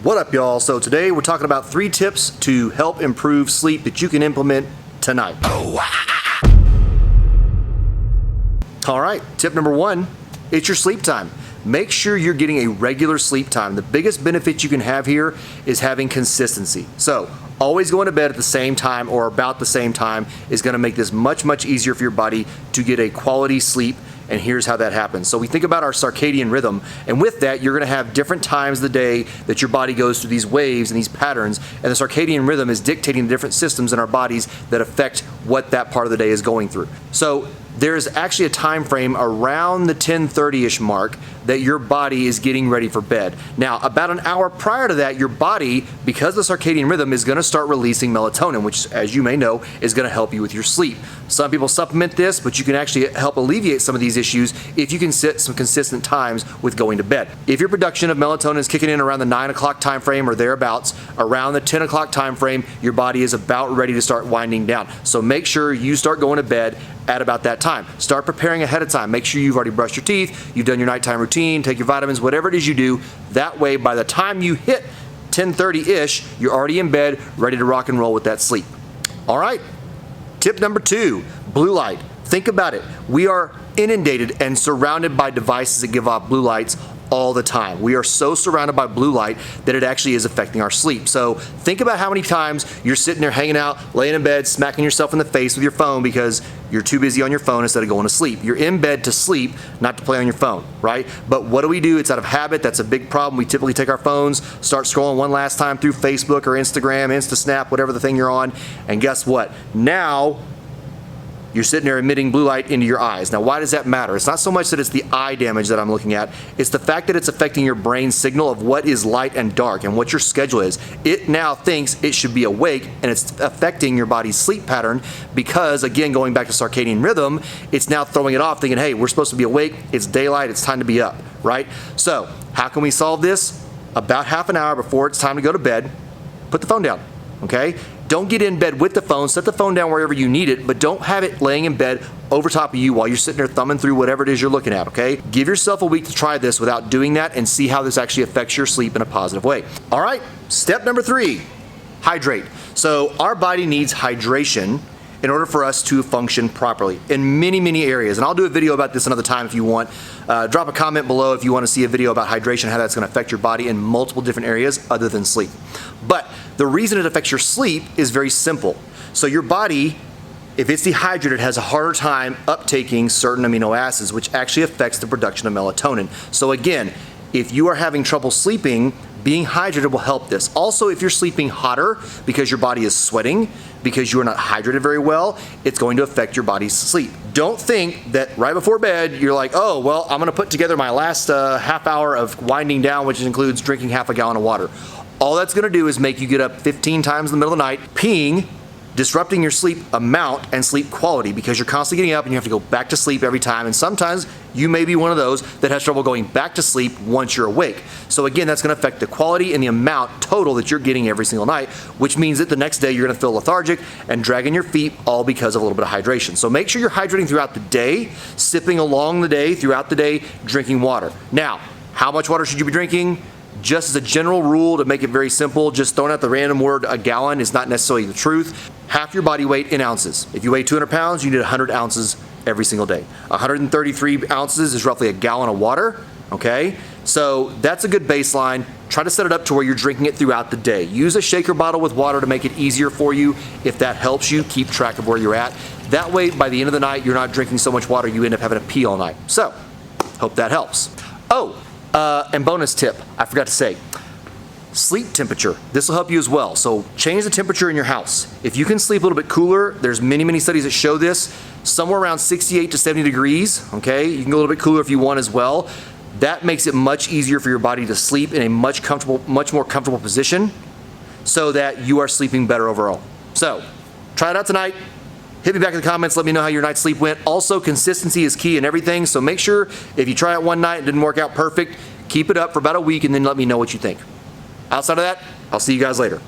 What up, y'all? So today we're talking about 3 tips to help improve sleep that you can implement tonight. All right, tip number 1, it's your sleep time. Make sure you're getting a regular sleep time. The biggest benefit you can have here is having consistency. So always going to bed at the same time or about the same time is going to make this much, much easier for your body to get a quality sleep. And here's how that happens. So we think about our circadian rhythm, and with that, you're gonna have different times of the day that your body goes through these waves and these patterns, and the circadian rhythm is dictating the different systems in our bodies that affect what that part of the day is going through. So there's actually a time frame around the 10:30-ish mark that your body is getting ready for bed. Now, about an hour prior to that, your body, because the circadian rhythm, is gonna start releasing melatonin, which, as you may know, is gonna help you with your sleep. Some people supplement this, but you can actually help alleviate some of these issues if you can set some consistent times with going to bed. If your production of melatonin is kicking in around the 9 o'clock time frame or thereabouts, around the 10 o'clock time frame, your body is about ready to start winding down. So make sure you start going to bed at about that time. Start preparing ahead of time. Make sure you've already brushed your teeth, you've done your nighttime routine, take your vitamins, whatever it is you do. That way, by the time you hit 10:30-ish, you're already in bed, ready to rock and roll with that sleep. All right, tip number 2, blue light. Think about it. We are inundated and surrounded by devices that give off blue lights all the time. We are so surrounded by blue light that it actually is affecting our sleep. So think about how many times you're sitting there hanging out, laying in bed, smacking yourself in the face with your phone because you're too busy on your phone instead of going to sleep. You're in bed to sleep, not to play on your phone, right? But what do? It's out of habit. That's a big problem. We typically take our phones, start scrolling one last time through Facebook or Instagram, InstaSnap, whatever the thing you're on, and guess what? Now, you're sitting there emitting blue light into your eyes. Now, why does that matter? It's not so much that it's the eye damage that I'm looking at. It's the fact that it's affecting your brain signal of what is light and dark and what your schedule is. It now thinks it should be awake, and it's affecting your body's sleep pattern because, again, going back to circadian rhythm, it's now throwing it off thinking, hey, we're supposed to be awake. It's daylight. It's time to be up, right? So how can we solve this? About half an hour before it's time to go to bed, put the phone down, okay? Don't get in bed with the phone. Set the phone down wherever you need it, but don't have it laying in bed over top of you while you're sitting there thumbing through whatever it is you're looking at, okay? Give yourself a week to try this without doing that and see how this actually affects your sleep in a positive way. All right, step number 3, hydrate. So our body needs hydration in order for us to function properly in many, many areas. And I'll do a video about this another time if you want. Drop a comment below if you want to see a video about hydration, how that's going to affect your body in multiple different areas other than sleep. But the reason it affects your sleep is very simple. So your body, if it's dehydrated, has a harder time uptaking certain amino acids, which actually affects the production of melatonin. So again, if you are having trouble sleeping, being hydrated will help this. Also, if you're sleeping hotter because your body is sweating, because you are not hydrated very well, it's going to affect your body's sleep. Don't think that right before bed, you're like, oh, well, I'm gonna put together my last half hour of winding down, which includes drinking half a gallon of water. All that's gonna do is make you get up 15 times in the middle of the night, peeing, disrupting your sleep amount and sleep quality because you're constantly getting up and you have to go back to sleep every time. And sometimes you may be one of those that has trouble going back to sleep once you're awake. So again, that's gonna affect the quality and the amount total that you're getting every single night, which means that the next day you're gonna feel lethargic and dragging your feet, all because of a little bit of hydration. So make sure you're hydrating throughout the day, sipping along the day, throughout the day, drinking water. Now, how much water should you be drinking? Just as a general rule, to make it very simple, just throwing out the random word a gallon is not necessarily the truth. Half your body weight in ounces. If you weigh 200 pounds, you need 100 ounces every single day. 133 ounces is roughly a gallon of water, okay? So that's a good baseline. Try to set it up to where you're drinking it throughout the day. Use a shaker bottle with water to make it easier for you. If that helps you, keep track of where you're at. That way, by the end of the night, you're not drinking so much water you end up having to pee all night. So, hope that helps. Oh, and bonus tip, I forgot to say, sleep temperature. This will help you as well. So change the temperature in your house. If you can sleep a little bit cooler, there's many, many studies that show this, somewhere around 68 to 70 degrees, okay? You can go a little bit cooler if you want as well. That makes it much easier for your body to sleep in a much more comfortable position so that you are sleeping better overall. So try it out tonight. Hit me back in the comments, let me know how your night's sleep went. Also, consistency is key in everything, so make sure if you try it one night and it didn't work out perfect, keep it up for about a week and then let me know what you think. Outside of that, I'll see you guys later.